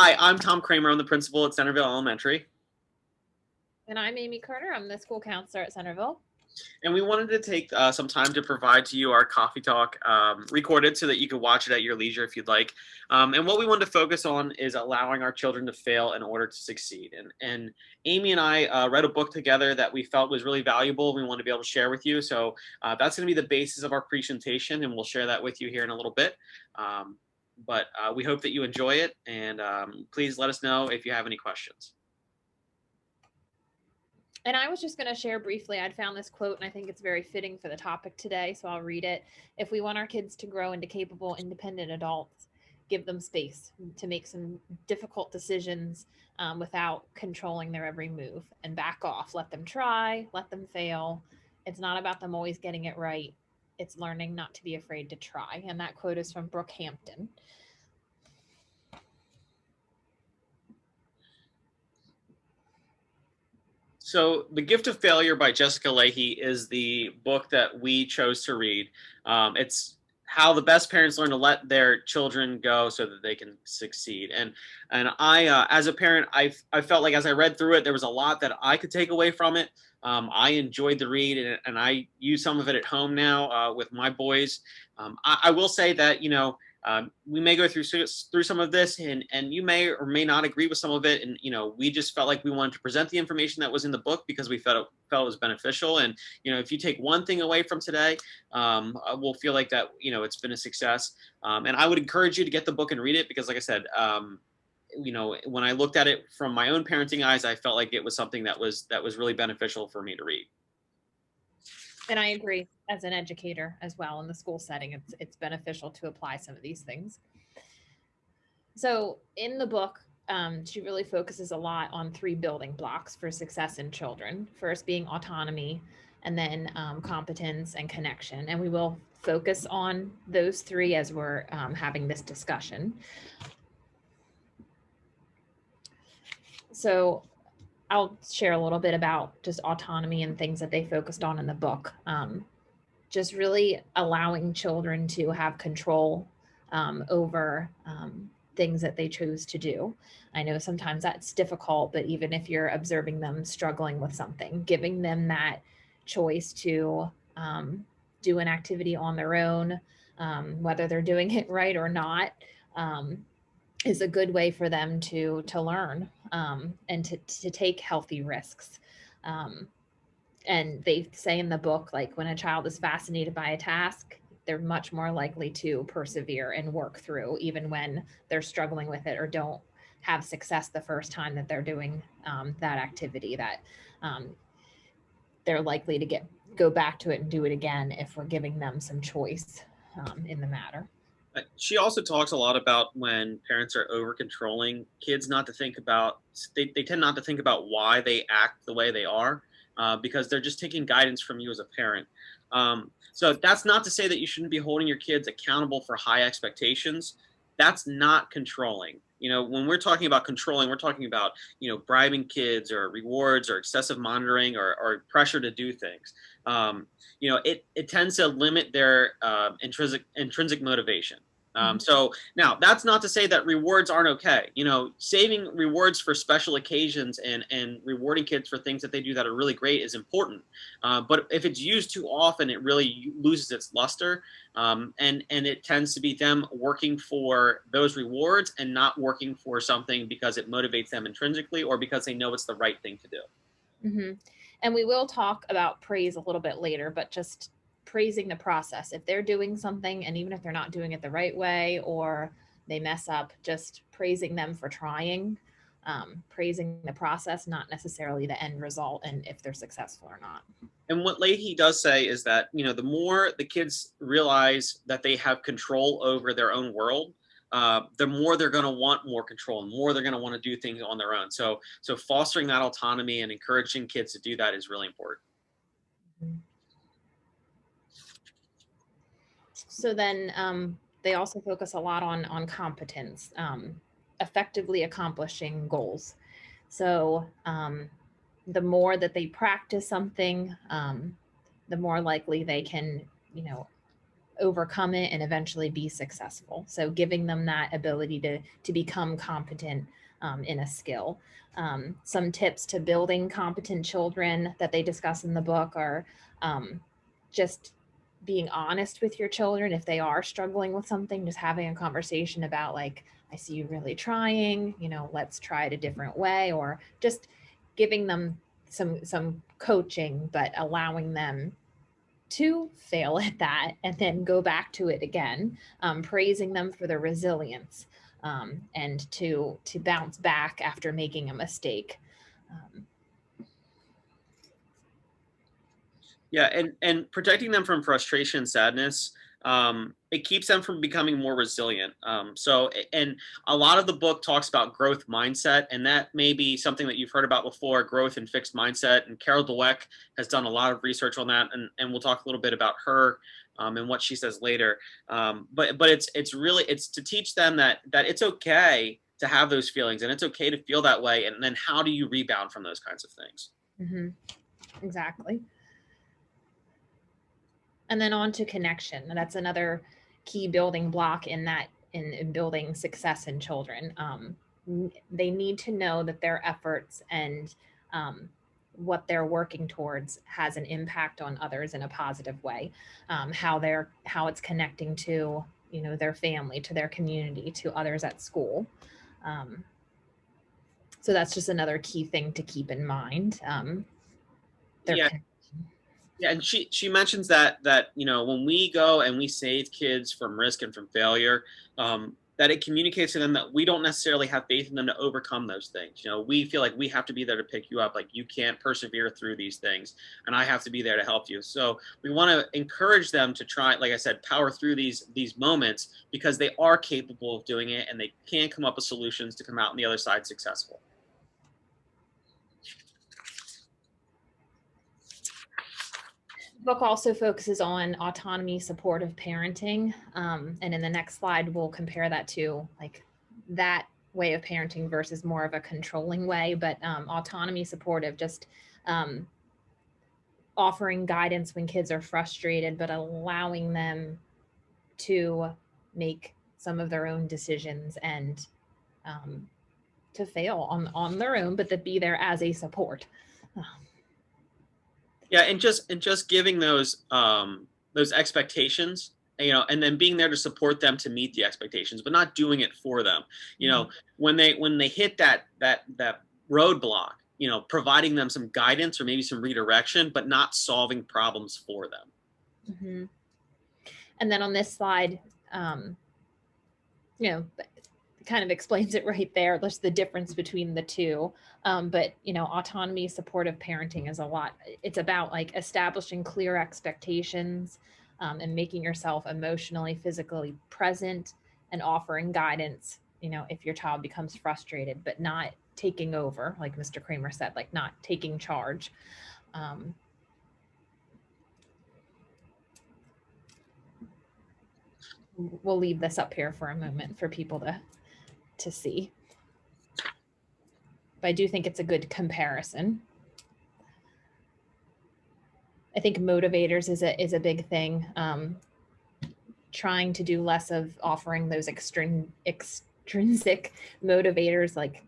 Hi, I'm Tom Kramer. I'm the principal at Centerville Elementary. And I'm Amy Koerner. I'm the school counselor at Centerville. And we wanted to take some time to provide to you our coffee talk recorded so that you could watch it at your leisure if you'd like. And what we wanted to focus on is allowing our children to fail in order to succeed. And Amy and I read a book together that we felt was really valuable. We want to be able to share with you. So that's going to be the basis of our presentation, and we'll share that with you here in a little bit. But we hope that you enjoy it, and please let us know if you have any questions. And I was just going to share briefly, I'd found this quote, and I think it's very fitting for the topic today, so I'll read it. If we want our kids to grow into capable, independent adults, give them space to make some difficult decisions without controlling their every move, and back off. Let them try, let them fail. It's not about them always getting it right. It's learning not to be afraid to try. And that quote is from Brookhampton. So, The Gift of Failure by Jessica Lahey is the book that we chose to read. It's how the best parents learn to let their children go so that they can succeed. And I, as a parent, I felt like as I read through it, there was a lot that I could take away from it. I enjoyed the read, and I use some of it at home now with my boys. I will say that, we may go through some of this, and you may or may not agree with some of it. And we just felt like we wanted to present the information that was in the book because we felt it was beneficial. And if you take one thing away from today, we'll feel like that it's been a success. And I would encourage you to get the book and read it because, like I said, when I looked at it from my own parenting eyes, I felt like it was something that was really beneficial for me to read. And I agree, as an educator as well in the school setting, it's beneficial to apply some of these things. So in the book, she really focuses a lot on 3 building blocks for success in children. First being autonomy, and then competence and connection. And we will focus on those 3 as we're having this discussion. So I'll share a little bit about just autonomy and things that they focused on in the book. Just really allowing children to have control over things that they choose to do. I know sometimes that's difficult, but even if you're observing them struggling with something, giving them that choice to do an activity on their own, whether they're doing it right or not, is a good way for them to learn and to take healthy risks. And they say in the book, like when a child is fascinated by a task, they're much more likely to persevere and work through, even when they're struggling with it or don't have success the first time that they're doing that activity, that they're likely to go back to it and do it again if we're giving them some choice in the matter. She also talks a lot about when parents are over controlling kids, not to think about, they tend not to think about why they act the way they are because they're just taking guidance from you as a parent. So that's not to say that you shouldn't be holding your kids accountable for high expectations. That's not controlling. When we're talking about controlling, we're talking about, bribing kids or rewards or excessive monitoring or pressure to do things. It tends to limit their intrinsic motivation. So now that's not to say that rewards aren't okay. Saving rewards for special occasions and rewarding kids for things that they do that are really great is important. But if it's used too often, it really loses its luster. And it tends to be them working for those rewards and not working for something because it motivates them intrinsically or because they know it's the right thing to do. Mm-hmm. And we will talk about praise a little bit later, but just praising the process. If they're doing something, and even if they're not doing it the right way or they mess up, just praising them for trying, praising the process, not necessarily the end result and if they're successful or not. And what Leahy does say is that, the more the kids realize that they have control over their own world, the more they're going to want more control and more they're going to want to do things on their own. So fostering that autonomy and encouraging kids to do that is really important. So then they also focus a lot on competence, effectively accomplishing goals. So the more that they practice something, the more likely they can, overcome it and eventually be successful. So giving them that ability to become competent in a skill. Some tips to building competent children that they discuss in the book are just being honest with your children if they are struggling with something, just having a conversation about like, I see you really trying, let's try it a different way, or just giving them some coaching, but allowing them to fail at that and then go back to it again, praising them for their resilience, and to bounce back after making a mistake. Yeah, and protecting them from frustration and sadness, it keeps them from becoming more resilient. And a lot of the book talks about growth mindset, and that may be something that you've heard about before, growth and fixed mindset. And Carol Dweck has done a lot of research on that, and we'll talk a little bit about her and what she says later. But it's to teach them that it's okay to have those feelings, and it's okay to feel that way. And then how do you rebound from those kinds of things? Mm-hmm. Exactly. And then on to connection. That's another key building block in that in building success in children. They need to know that their efforts and what they're working towards has an impact on others in a positive way. How it's connecting to their family, to their community, to others at school. So that's just another key thing to keep in mind. Yeah. Yeah, and she mentions that when we go and we save kids from risk and from failure, that it communicates to them that we don't necessarily have faith in them to overcome those things. We feel like we have to be there to pick you up, like you can't persevere through these things, and I have to be there to help you. So we want to encourage them to try, like I said, power through these moments, because they are capable of doing it, and they can come up with solutions to come out on the other side successful. The book also focuses on autonomy, supportive parenting. And in the next slide, we'll compare that to like that way of parenting versus more of a controlling way. But autonomy, supportive, just offering guidance when kids are frustrated, but allowing them to make some of their own decisions and to fail on their own, but to be there as a support. Yeah, and just giving those expectations, and then being there to support them to meet the expectations, but not doing it for them. When they hit that roadblock, providing them some guidance or maybe some redirection, but not solving problems for them. Mm-hmm. And then on this slide, kind of explains it right there. That's the difference between the two. But autonomy, supportive parenting is a lot. It's about like establishing clear expectations, and making yourself emotionally, physically present, and offering guidance. If your child becomes frustrated, but not taking over, like Mr. Kramer said, like not taking charge. We'll leave this up here for a moment for people to see. But I do think it's a good comparison. I think motivators is a big thing. Trying to do less of offering those extrinsic motivators like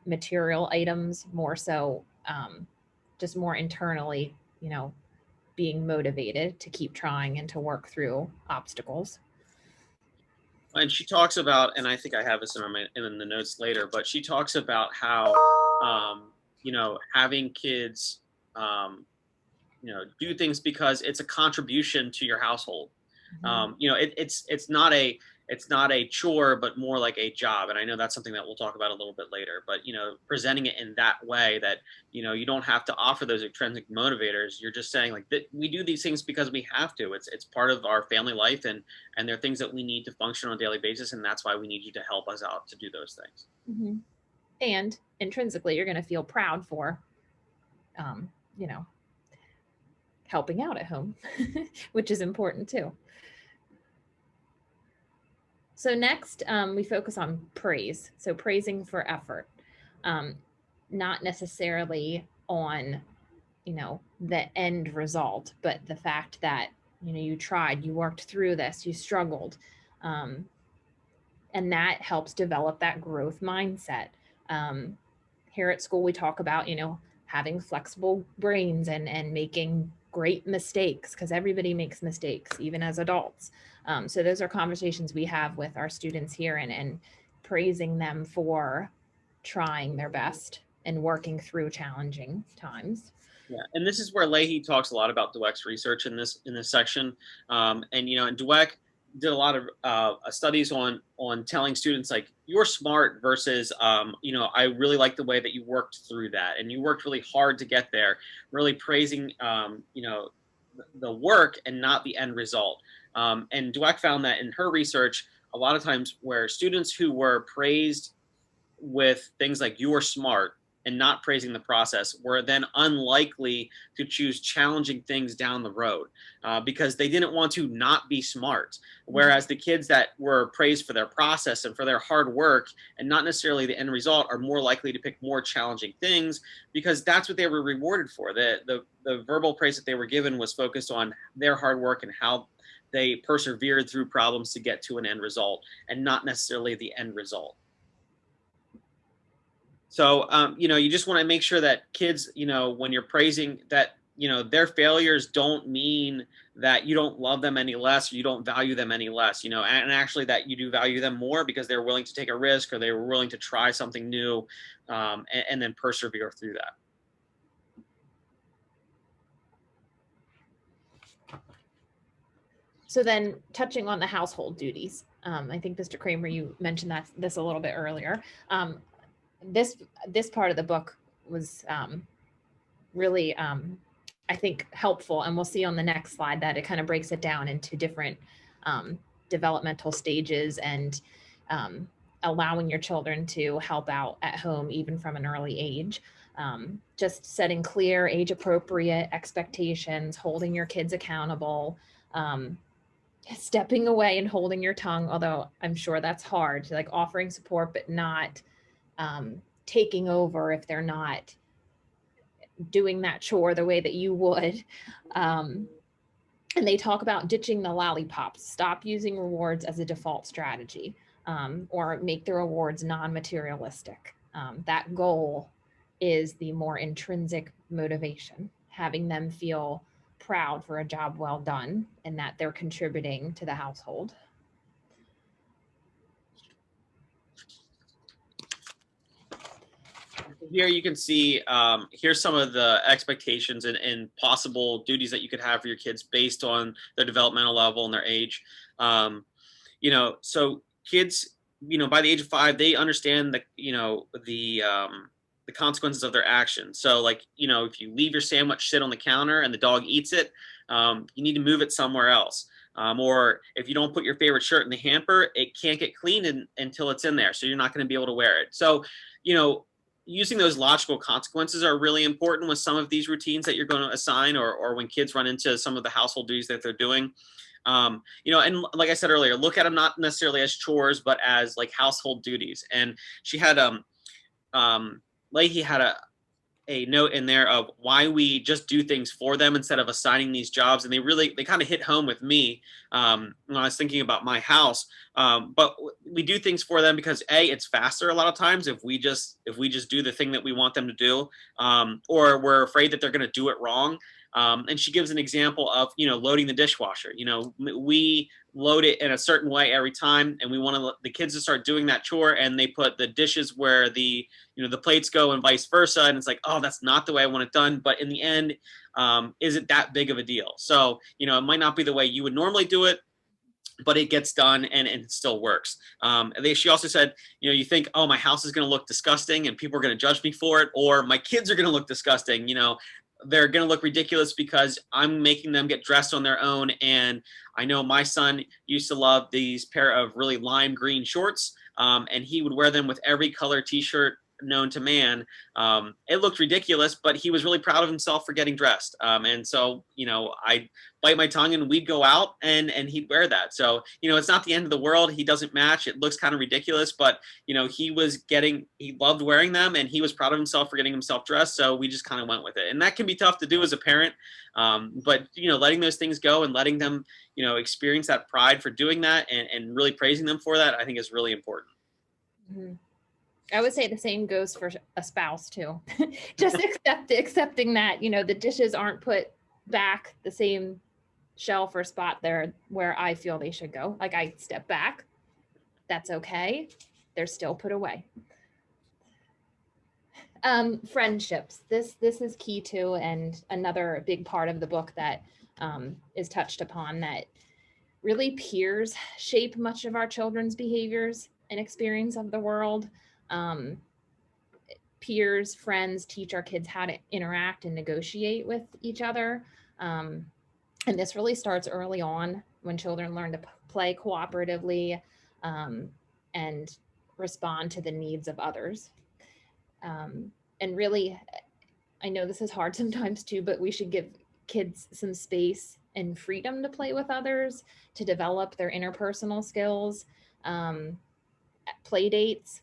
material items, more so just more internally, being motivated to keep trying and to work through obstacles. And she talks about, and I think I have this in the notes later, but she talks about how having kids do things because it's a contribution to your household. Mm-hmm. It's not a chore, but more like a job. And I know that's something that we'll talk about a little bit later, but presenting it in that way that you don't have to offer those extrinsic motivators. You're just saying like that we do these things because we have to. It's part of our family life, and they're things that we need to function on a daily basis, and that's why we need you to help us out to do those things. Mm-hmm. And intrinsically, you're going to feel proud for helping out at home, which is important too. So next, we focus on praise. So praising for effort, not necessarily on, the end result, but the fact that You know, you tried, you worked through this, you struggled. And that helps develop that growth mindset. Um, Here at school, we talk about, you know, having flexible brains and making great mistakes, because everybody makes mistakes, even as adults. So those are conversations we have with our students here, and praising them for trying their best and working through challenging times. Yeah, and this is where Leahy talks a lot about Dweck's research in this section, and you know, and Dweck did a lot of studies on telling students like you're smart versus you know, I really like the way that you worked through that and you worked really hard to get there, really praising you know, the work and not the end result. And Dweck found that in her research, a lot of times where students who were praised with things like you are smart and not praising the process were then unlikely to choose challenging things down the road because they didn't want to not be smart. Whereas the kids that were praised for their process and for their hard work and not necessarily the end result are more likely to pick more challenging things because that's what they were rewarded for. The verbal praise that they were given was focused on their hard work and how they persevered through problems to get to an end result and not necessarily the end result. So, you know, you just want to make sure that kids, you know, when you're praising that, you know, their failures don't mean that you don't love them any less or you don't value them any less, you know, and actually that you do value them more because they're willing to take a risk or they were willing to try something new and then persevere through that. So then, touching on the household duties, I think Mr. Kramer, you mentioned this a little bit earlier. This part of the book was really, I think, helpful, and we'll see on the next slide that it kind of breaks it down into different developmental stages and allowing your children to help out at home even from an early age. Just setting clear, age-appropriate expectations, holding your kids accountable. Stepping away and holding your tongue, although I'm sure that's hard, like offering support, but not taking over if they're not doing that chore the way that you would. And they talk about ditching the lollipops, stop using rewards as a default strategy, or make the rewards non-materialistic. That goal is the more intrinsic motivation, having them feel proud for a job well done and that they're contributing to the household. Here you can see, here's some of the expectations and possible duties that you could have for your kids based on their developmental level and their age. You know, so kids, you know, by the age of 5, they understand the, you know, the consequences of their actions. So like, you know, if you leave your sandwich sit on the counter and the dog eats it, you need to move it somewhere else. Or if you don't put your favorite shirt in the hamper, it can't get cleaned until it's in there. So you're not going to be able to wear it. So, you know, using those logical consequences are really important with some of these routines that you're going to assign or when kids run into some of the household duties that they're doing. You know, and like I said earlier, look at them not necessarily as chores, but as like household duties. And she had, Leahy had a note in there of why we just do things for them instead of assigning these jobs. And they kind of hit home with me when I was thinking about my house. But we do things for them because it's faster a lot of times if we just do the thing that we want them to do, or we're afraid that they're going to do it wrong. And she gives an example of, you know, loading the dishwasher. You know, we load it in a certain way every time, and we want the kids to start doing that chore, and they put the dishes where the, you know, the plates go and vice versa. And it's like, oh, that's not the way I want it done. But in the end, is it that big of a deal? So, you know, it might not be the way you would normally do it, but it gets done and it still works. She also said, you know, you think, oh, my house is going to look disgusting and people are going to judge me for it, or my kids are going to look disgusting. You know, they're going to look ridiculous because I'm making them get dressed on their own. And I know my son used to love these pair of really lime green shorts, and he would wear them with every color t-shirt known to man. It looked ridiculous, but he was really proud of himself for getting dressed. And so, I bite my tongue and we'd go out and he'd wear that. So, it's not the end of the world. He doesn't match. It looks kind of ridiculous, but he loved wearing them and he was proud of himself for getting himself dressed. So we just kind of went with it. And that can be tough to do as a parent. But letting those things go and letting them, experience that pride for doing that and really praising them for that, I think is really important. Mm-hmm. I would say the same goes for a spouse too. Just accepting that, the dishes aren't put back the same shelf or spot there where I feel they should go. Like I step back, that's okay. They're still put away. Friendships. This is key too, and another big part of the book that is touched upon, that really peers shape much of our children's behaviors and experience of the world. Peers, friends teach our kids how to interact and negotiate with each other. And this really starts early on when children learn to play cooperatively and respond to the needs of others. And really, I know this is hard sometimes too, but we should give kids some space and freedom to play with others, to develop their interpersonal skills. Play dates,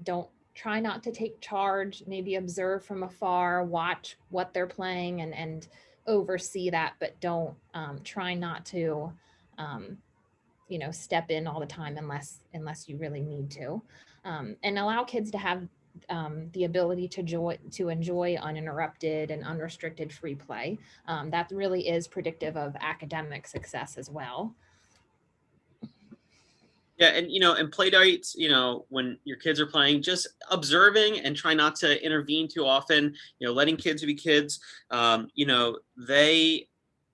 don't try not to take charge, maybe observe from afar, watch what they're playing and oversee that, but don't try not to step in all the time unless you really need to, and allow kids to have the ability to enjoy uninterrupted and unrestricted free play. That really is predictive of academic success as well. Yeah, and play dates, when your kids are playing, just observing and try not to intervene too often. Letting kids be kids.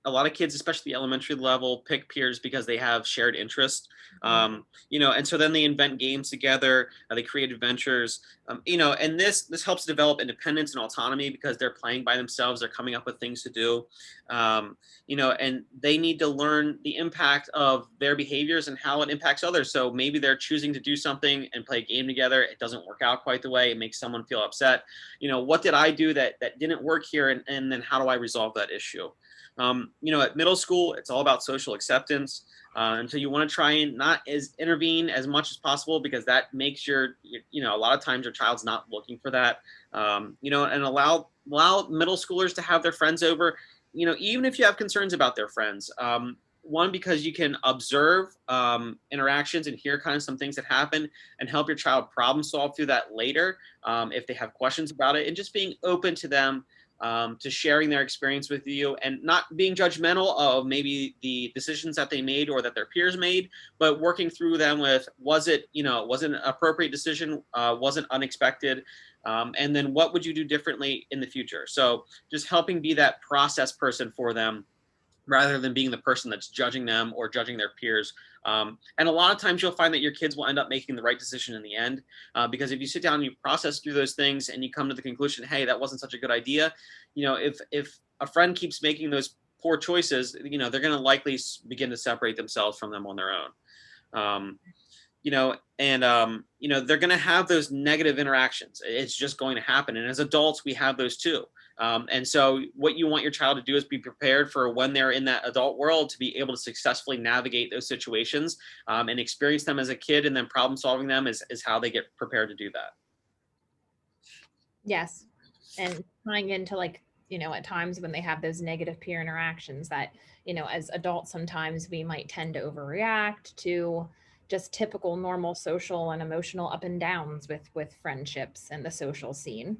A lot of kids, especially elementary level, pick peers because they have shared interests. And so then they invent games together. They create adventures. And this helps develop independence and autonomy because they're playing by themselves. They're coming up with things to do. And they need to learn the impact of their behaviors and how it impacts others. So maybe they're choosing to do something and play a game together. It doesn't work out quite the way. It makes someone feel upset. What did I do that didn't work here? And then how do I resolve that issue? At middle school, it's all about social acceptance. And so you want to try and not intervene as much as possible because that makes a lot of times your child's not looking for that. And allow middle schoolers to have their friends over, even if you have concerns about their friends. One, because you can observe interactions and hear kind of some things that happen and help your child problem solve through that later if they have questions about it, and just being open to them, to sharing their experience with you and not being judgmental of maybe the decisions that they made or that their peers made, but working through them with, was it an appropriate decision? Was it unexpected? And then what would you do differently in the future? So just helping be that process person for them rather than being the person that's judging them or judging their peers. And a lot of times you'll find that your kids will end up making the right decision in the end, because if you sit down and you process through those things and you come to the conclusion, hey, that wasn't such a good idea. If a friend keeps making those poor choices, they're going to likely begin to separate themselves from them on their own. They're going to have those negative interactions. It's just going to happen. And as adults, we have those too. And so what you want your child to do is be prepared for when they're in that adult world to be able to successfully navigate those situations, and experience them as a kid, and then problem solving them is how they get prepared to do that. Yes. And tying into at times when they have those negative peer interactions that, as adults, sometimes we might tend to overreact to just typical normal social and emotional up and downs with friendships and the social scene.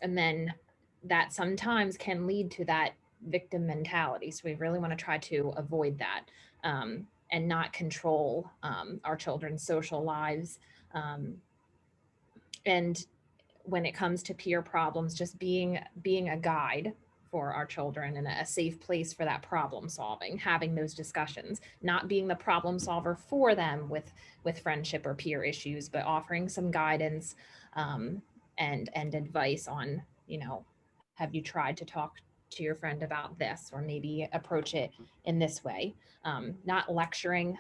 And then that sometimes can lead to that victim mentality. So we really want to try to avoid that, and not control our children's social lives. And when it comes to peer problems, just being a guide for our children and a safe place for that problem solving, having those discussions, not being the problem solver for them with friendship or peer issues, but offering some guidance and advice on, have you tried to talk to your friend about this, or maybe approach it in this way. Not lecturing,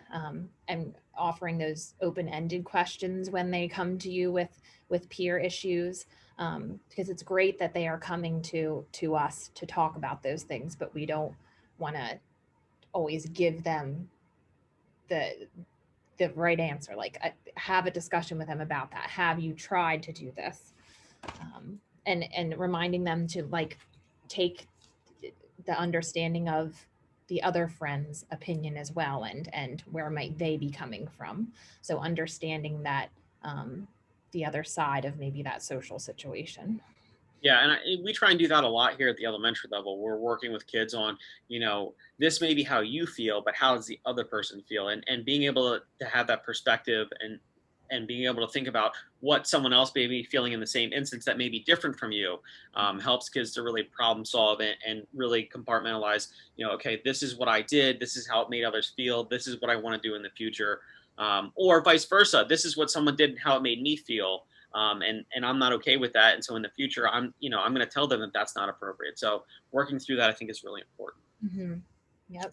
and offering those open-ended questions when they come to you with peer issues, because it's great that they are coming to us to talk about those things, but we don't want to always give them the right answer. Like, have a discussion with them about that. Have you tried to do this? And reminding them to, like, take the understanding of the other friend's opinion as well, and where might they be coming from. So understanding that, the other side of maybe that social situation. Yeah, and we try and do that a lot here at the elementary level. We're working with kids on, this may be how you feel, but how does the other person feel? And being able to have that perspective, and being able to think about what someone else may be feeling in the same instance that may be different from you, helps kids to really problem solve and really compartmentalize. Okay, this is what I did. This is how it made others feel. This is what I want to do in the future, or vice versa. This is what someone did and how it made me feel. And I'm not okay with that. And so in the future, I'm going to tell them that that's not appropriate. So working through that, I think, is really important. Mm-hmm. Yep.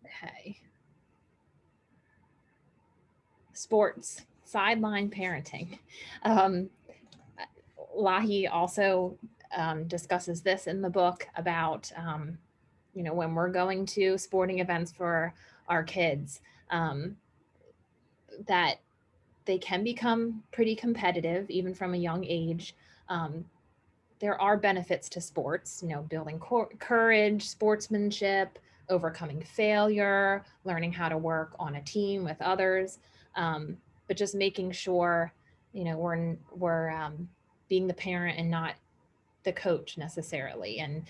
Okay. Sports, sideline parenting. Lahi also discusses this in the book about, when we're going to sporting events for our kids, that they can become pretty competitive even from a young age. There are benefits to sports, building courage, sportsmanship, overcoming failure, learning how to work on a team with others, but just making sure, we're being the parent and not the coach necessarily. And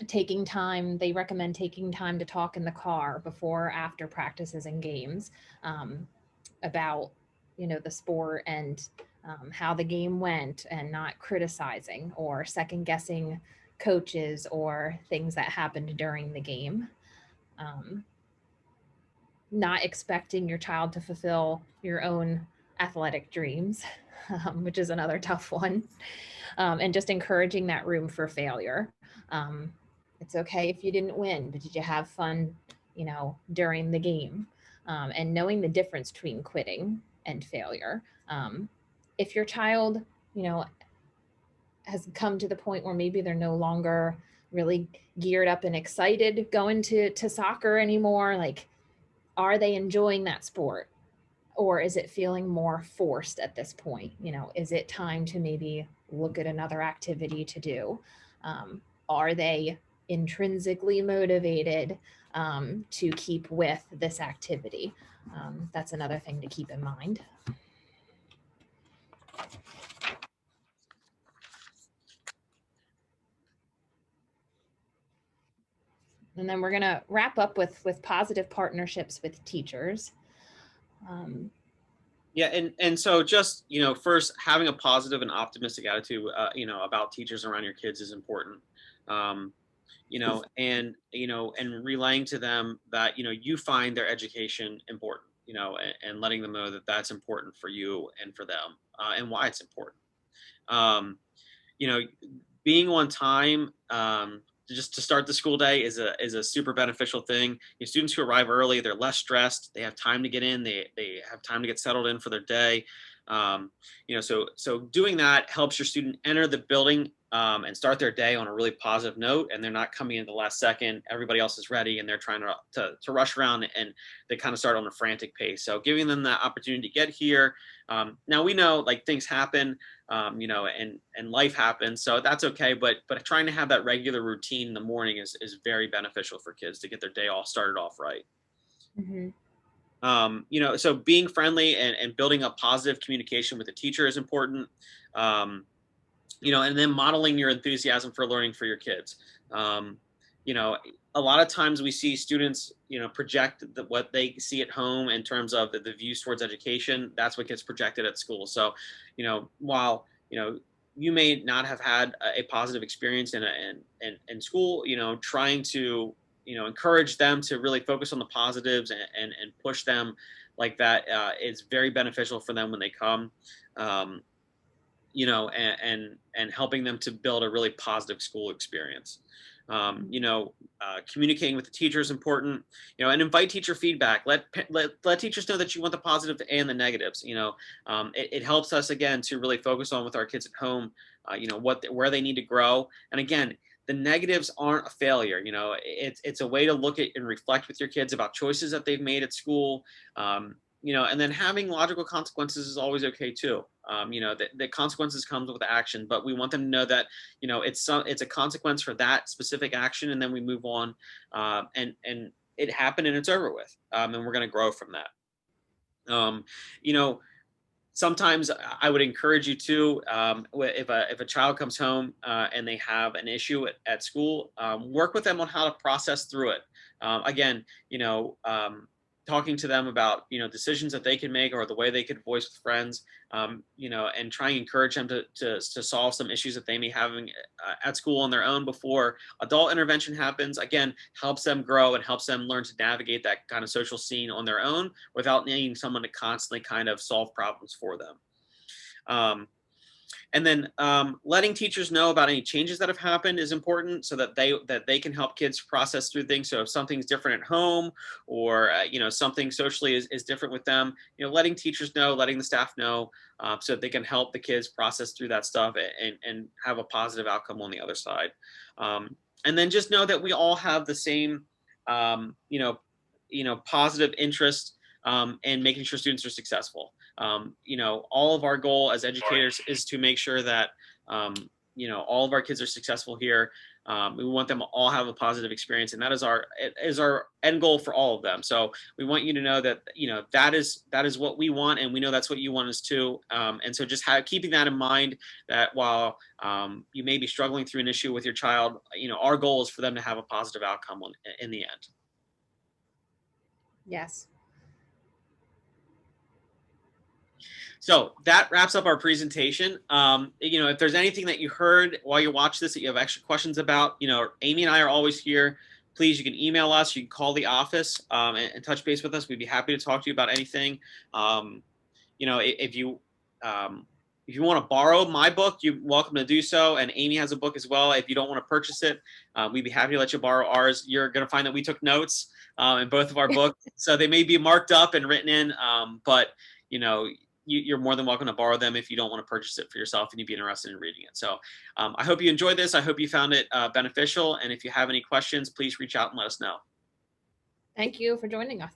taking time, they recommend taking time to talk in the car before or after practices and games, about the sport and how the game went, and not criticizing or second guessing coaches or things that happened during the game. um, not expecting your child to fulfill your own athletic dreams, which is another tough one, and just encouraging that room for failure. It's okay if you didn't win, but did you have fun, during the game? And knowing the difference between quitting and failure. If your child, you know, has come to the point where maybe they're no longer really geared up and excited going to soccer anymore, like, are they enjoying that sport? Or is it feeling more forced at this point? Is it time to maybe look at another activity to do? Are they intrinsically motivated to keep with this activity? That's another thing to keep in mind. And then we're going to wrap up with positive partnerships with teachers. Yeah, and so just first, having a positive and optimistic attitude about teachers around your kids is important. And relaying to them that you find their education important, and letting them know that that's important for you and for them, and why it's important. um, you know, Being on time, just to start the school day is a super beneficial thing. Students who arrive early, they're less stressed. They have time to get in. They have time to get settled in for their day. So doing that helps your student enter the building, and start their day on a really positive note. And they're not coming in the last second. Everybody else is ready, and they're trying to rush around, and they kind of start on a frantic pace. So giving them that opportunity to get here. Now we know, like, things happen, and life happens, so that's okay. But trying to have that regular routine in the morning is very beneficial for kids to get their day all started off right. Mm-hmm. So being friendly and building up positive communication with the teacher is important. And then modeling your enthusiasm for learning for your kids. A lot of times we see students, project what they see at home in terms of the views towards education. That's what gets projected at school. So, while, you may not have had a positive experience in school, trying to, encourage them to really focus on the positives and push them like that is very beneficial for them when they come. you know, and helping them to build a really positive school experience. You know, communicating with the teacher is important. You know, and invite teacher feedback. Let teachers know that you want the positive and the negatives. You know, it helps us again to really focus on with our kids at home. You know, where they need to grow. And again, the negatives aren't a failure. You know, it's a way to look at and reflect with your kids about choices that they've made at school. You know, and then having logical consequences is always okay too. You know, the consequences comes with action, but we want them to know that, you know, it's a consequence for that specific action, and then we move on, and it happened and it's over with, and we're going to grow from that. You know, sometimes I would encourage you to, if a child comes home and they have an issue at school, work with them on how to process through it. Again, you know, talking to them about, you know, decisions that they can make or the way they could voice with friends, you know, and try and encourage them to solve some issues that they may have at school on their own before adult intervention happens. Again, helps them grow and helps them learn to navigate that kind of social scene on their own without needing someone to constantly kind of solve problems for them. And then letting teachers know about any changes that have happened is important, so that they can help kids process through things. So if something's different at home, or you know, something socially is different with them, you know, letting teachers know, letting the staff know, so that they can help the kids process through that stuff and have a positive outcome on the other side. And then just know that we all have the same positive interest in making sure students are successful. You know, all of our goal as educators is to make sure that, you know, all of our kids are successful here. We want them to all have a positive experience, and that is our end goal for all of them. So we want you to know that, you know, that is what we want, and we know that's what you want us to. And so just keeping that in mind, that while you may be struggling through an issue with your child, you know, our goal is for them to have a positive outcome in the end. Yes. So that wraps up our presentation. You know, if there's anything that you heard while you watch this that you have extra questions about, you know, Amy and I are always here. Please, you can email us, you can call the office and touch base with us. We'd be happy to talk to you about anything. You know, if you want to borrow my book, you're welcome to do so. And Amy has a book as well. If you don't want to purchase it, we'd be happy to let you borrow ours. You're going to find that we took notes in both of our books, so they may be marked up and written in, but you know, you're more than welcome to borrow them if you don't want to purchase it for yourself and you'd be interested in reading it. So I hope you enjoyed this. I hope you found it beneficial. And if you have any questions, please reach out and let us know. Thank you for joining us.